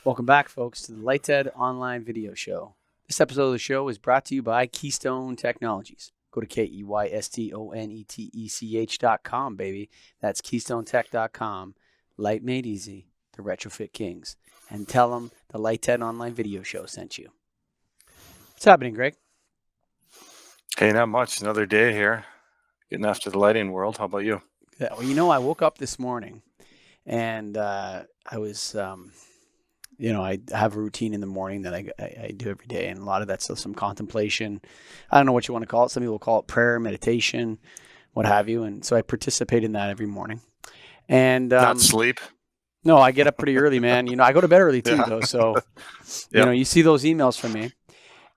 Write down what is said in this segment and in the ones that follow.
Welcome back, folks, to the Lighthead Online Video Show. This episode of the show is brought to you by Keystone Technologies. Go to KEYSTONETECH.com, baby. That's KeystoneTech.com. Light made easy. The Retrofit Kings. And tell them the Lighthead Online Video Show sent you. What's happening, Greg? Hey, not much. Another day here. Getting after the lighting world. How about you? Yeah, well, I woke up this morning and I was... I have a routine in the morning that I do every day, and a lot of that's some contemplation. I don't know what you want to call it. Some people call it prayer, meditation, what have you. And so I participate in that every morning. And Not sleep. no, I get up pretty early, man. I go to bed early too, Yeah. though. So, Yep. you see those emails from me.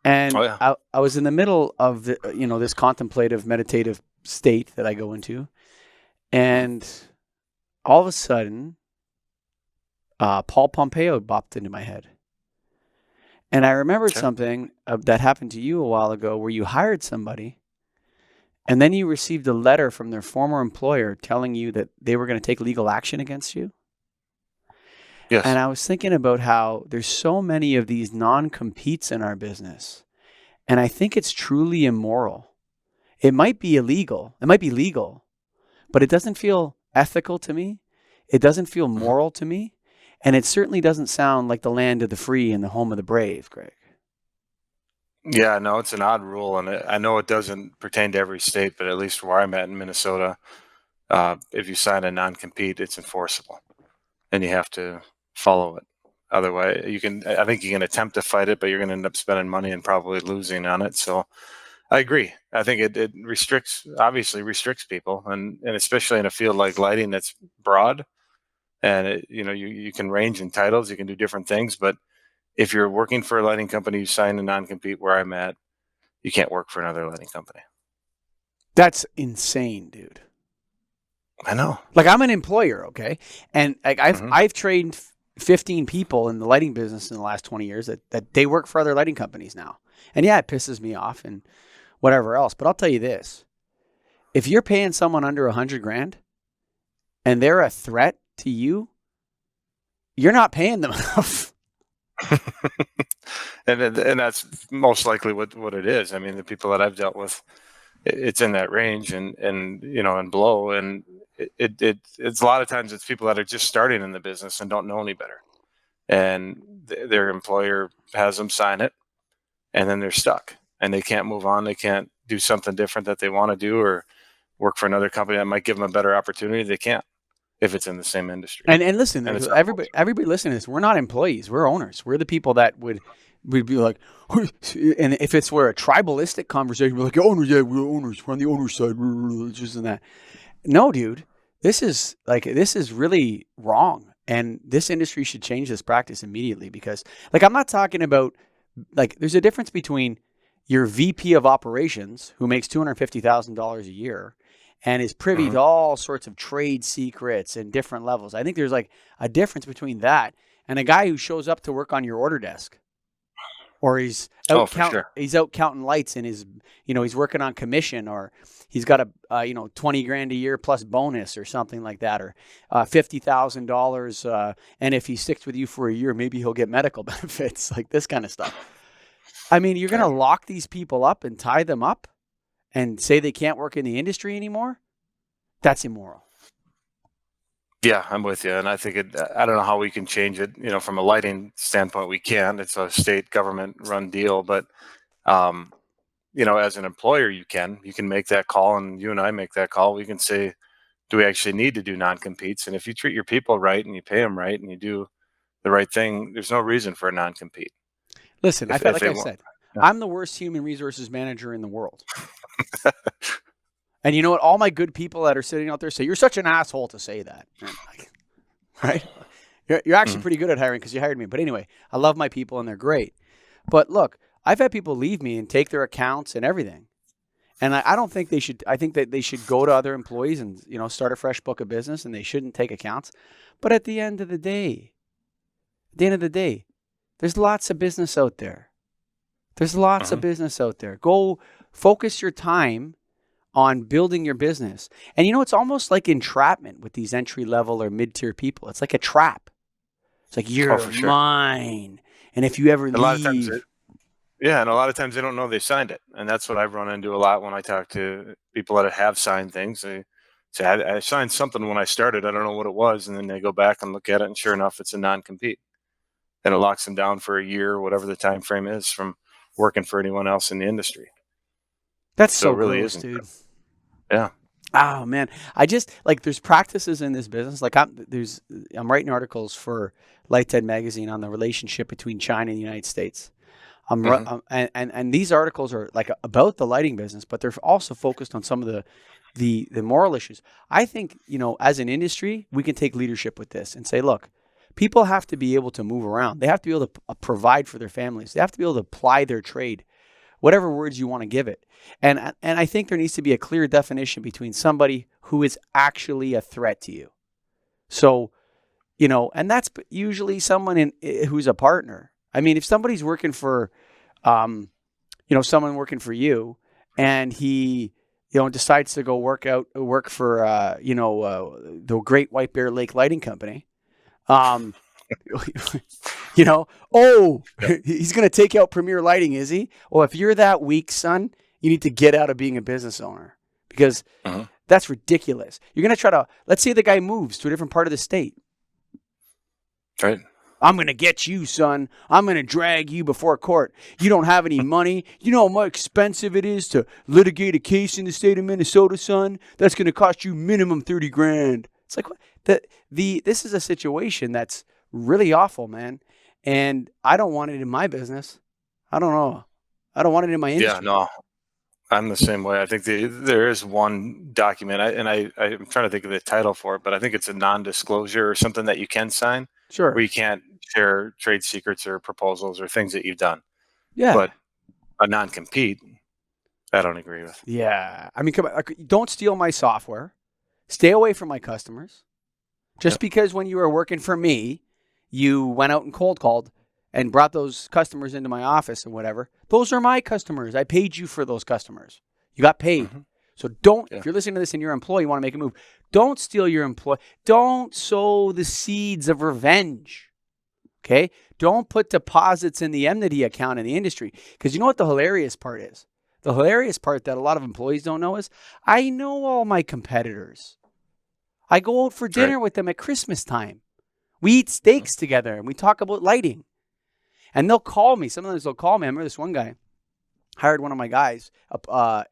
And Oh, yeah. I was in the middle of this contemplative, meditative state that I go into, and all of a sudden, Paul Pompeo popped into my head. And I remembered something that happened to you a while ago where you hired somebody and then you received a letter from their former employer telling you that they were going to take legal action against you. Yes. And I was thinking about how there's so many of these non-competes in our business. And I think it's truly immoral. It might be illegal. It might be legal, but it doesn't feel ethical to me. It doesn't feel moral to me. And it certainly doesn't sound like the land of the free and the home of the brave, Greg. Yeah, no, it's an odd rule, and I know it doesn't pertain to every state, but at least where I'm at in Minnesota, if you sign a non-compete, it's enforceable, and you have to follow it. Otherwise, I think you can attempt to fight it, but you're going to end up spending money and probably losing on it. So I agree. I think it obviously restricts people, and especially in a field like lighting that's broad. And you can range in titles, you can do different things, but if you're working for a lighting company, you sign a non-compete where I'm at, you can't work for another lighting company. That's insane, dude. I know. Like, I'm an employer, okay? And like I've trained 15 people in the lighting business in the last 20 years that they work for other lighting companies now. And yeah, it pisses me off and whatever else. But I'll tell you this. If you're paying someone under $100,000 and they're a threat to you, you're not paying them enough. and that's most likely what it is. I mean, the people that I've dealt with, it's in that range and below, and it's a lot of times it's people that are just starting in the business and don't know any better, and their employer has them sign it, and then they're stuck and they can't move on. They can't do something different that they want to do or work for another company that might give them a better opportunity. They can't if it's in the same industry. And listen, everybody listening to this, we're not employees. We're owners. We're the people that would be like, and if it's where a tribalistic conversation, we're like, owners, yeah, we're owners. We're on the owner's side. Just in that. No, dude, this is really wrong. And this industry should change this practice immediately because, like, I'm not talking about, like, there's a difference between your VP of operations who makes $250,000 a year and is privy to all sorts of trade secrets and different levels. I think there's like a difference between that and a guy who shows up to work on your order desk, or he's out he's out counting lights and he's working on commission, or he's got a $20,000 a year plus bonus or something like that, or $50,000. And if he sticks with you for a year, maybe he'll get medical benefits, like this kind of stuff. I mean, you're going to lock these people up and tie them up and say they can't work in the industry anymore? That's immoral. Yeah, I'm with you. And I think I don't know how we can change it. From a lighting standpoint, we can. It's a state government run deal. But, as an employer, you can make that call, and you and I make that call. We can say, do we actually need to do non-competes? And if you treat your people right and you pay them right and you do the right thing, there's no reason for a non-compete. Listen, I said, I'm the worst human resources manager in the world. And you know what? All my good people that are sitting out there say, you're such an asshole to say that. Right? You're actually pretty good at hiring because you hired me. But anyway, I love my people and they're great. But look, I've had people leave me and take their accounts and everything. And I don't think they should. I think that they should go to other employees and, start a fresh book of business, and they shouldn't take accounts. But at the end of the day, there's lots of business out there. Go focus your time on building your business. And it's almost like entrapment with these entry level or mid-tier people. It's like a trap. It's like, you're for sure. mine. And if you ever A lot of times, leave, and a lot of times they don't know they signed it, and that's what I've run into a lot when I talk to people that have signed things. They say, I signed something when I started. I don't know what it was," and then they go back and look at it, and sure enough, it's a non-compete, and it locks them down for a year, whatever the time frame is, from working for anyone else in the industry. that's So so it really gross, isn't. dude. Yeah. Oh man, I just like there's practices in this business. Like I'm writing articles for Lighthead magazine on the relationship between China and the United States. Mhm. And these articles are like about the lighting business, but they're also focused on some of the moral issues. I think, as an industry, we can take leadership with this and say, look, people have to be able to move around. They have to be able to provide for their families. They have to be able to apply their trade, whatever words you want to give it. And I think there needs to be a clear definition between somebody who is actually a threat to you. So, and that's usually someone who's a partner. I mean, if somebody's working for, someone working for you, and he, decides to go work for, the Great White Bear Lake Lighting Company, he's going to take out Premier Lighting, is he? Well, if you're that weak, son, you need to get out of being a business owner, because that's ridiculous. You're going to try to, let's say the guy moves to a different part of the state. Right. I'm going to get you, son. I'm going to drag you before court. You don't have any money. You know how expensive it is to litigate a case in the state of Minnesota, son? That's going to cost you minimum $30,000. It's like, this is a situation that's really awful, man. And I don't want it in my business. I don't know. I don't want it in my industry. Yeah, no, I'm the same way. I think there is one document, I'm trying to think of the title for it, but I think it's a non-disclosure or something that you can sign. Sure. Where you can't share trade secrets or proposals or things that you've done. Yeah. But a non-compete, I don't agree with. Yeah. I mean, come on. Don't steal my software. Stay away from my customers. Just because when you were working for me, you went out and cold called and brought those customers into my office and whatever. Those are my customers. I paid you for those customers. You got paid. So if you're listening to this and you're an employee, you want to make a move, don't steal your employee. Don't sow the seeds of revenge. Okay? Don't put deposits in the enmity account in the industry. Because you know what the hilarious part is? The hilarious part that a lot of employees don't know is, I know all my competitors. I go out for dinner with them at Christmas time. We eat steaks together and we talk about lighting. And they'll call me. Sometimes they'll call me. I remember this one guy hired one of my guys, a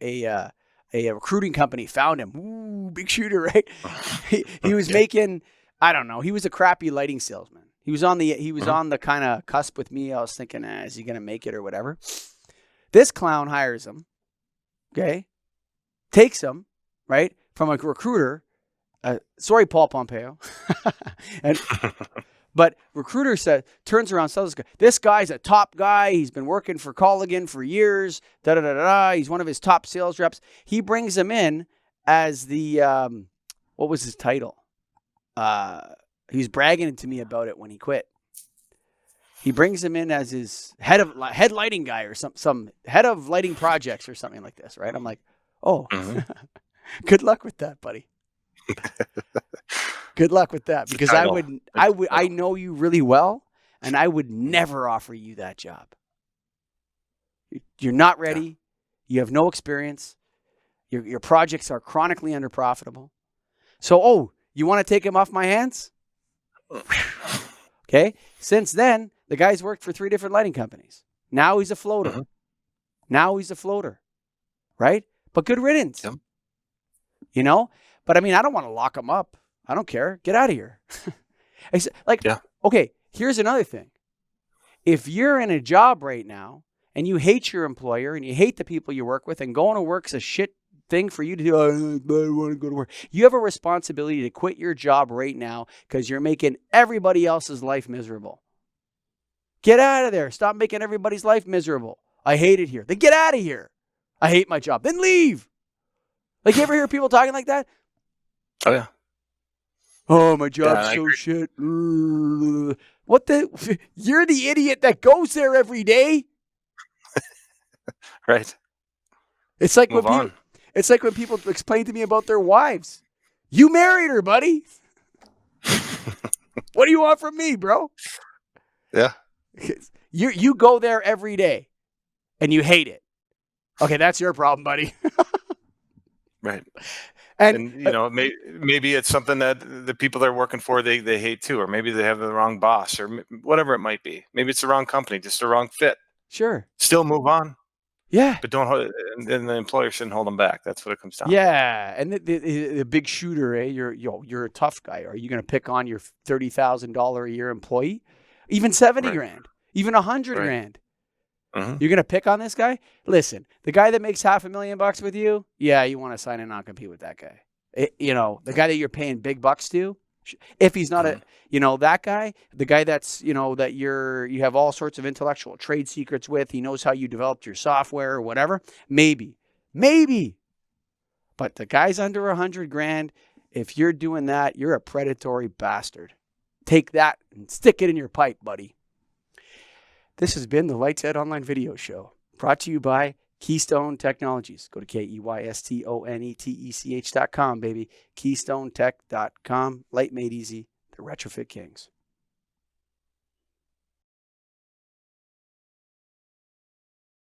recruiting company found him. Ooh, big shooter, right? He was making, I don't know. He was a crappy lighting salesman. He was on the kind of cusp with me. I was thinking, is he going to make it or whatever? This clown hires him, okay? Takes him, right, from a recruiter. Sorry, Paul Pompeo. But recruiter turns around, tells this guy's a top guy. He's been working for Colligan for years. He's one of his top sales reps. He brings him in as the, what was his title? He was bragging to me about it when he quit. He brings him in as his head lighting guy or some head of lighting projects or something like this, right? I'm like, oh, good luck with that, buddy. Good luck with that, because I know you really well, and I would never offer you that job. You're not ready. Yeah. You have no experience. Your projects are chronically underprofitable. So, you want to take him off my hands? Okay. Since then, the guy's worked for 3 different lighting companies. Now he's a floater. Right? But good riddance. Yeah. But I mean, I don't want to lock him up. I don't care. Get out of here. Okay, here's another thing. If you're in a job right now and you hate your employer and you hate the people you work with, and going to work's a shit thing for you to do, I don't want to go to work. You have a responsibility to quit your job right now, because you're making everybody else's life miserable. Get out of there. Stop making everybody's life miserable. I hate it here. Then get out of here. I hate my job. Then leave. Like, you ever hear people talking like that? Oh, yeah. Oh, my job's so shit. What the? You're the idiot that goes there every day. Right. It's like when people explain to me about their wives. You married her, buddy. What do you want from me, bro? Yeah. You go there every day and you hate it. Okay, that's your problem, buddy. Right. And And maybe it's something that the people they're working for they hate too, or maybe they have the wrong boss, or whatever it might be. Maybe it's the wrong company, just the wrong fit. sure. Still move on, Yeah. but don't hold. And the employer shouldn't hold them back. That's what it comes down to. Yeah. And the big shooter, you're a tough guy. Are you going to pick on your $30,000 a year employee? Even 70 Right. grand, even 100 Right. grand. Mm-hmm. You're going to pick on this guy? Listen, the guy that makes $500,000 with you, yeah, you want to sign a non-compete with that guy. The guy that you're paying big bucks to, if he's not that guy, the guy that's, that you have all sorts of intellectual trade secrets with, he knows how you developed your software or whatever, maybe. But the guy's under 100 grand, if you're doing that, you're a predatory bastard. Take that and stick it in your pipe, buddy. This has been the Lights Out Online Video Show, brought to you by Keystone Technologies. Go to KEYSTONETECH.com, baby. KeystoneTech.com. Light made easy. The Retrofit Kings.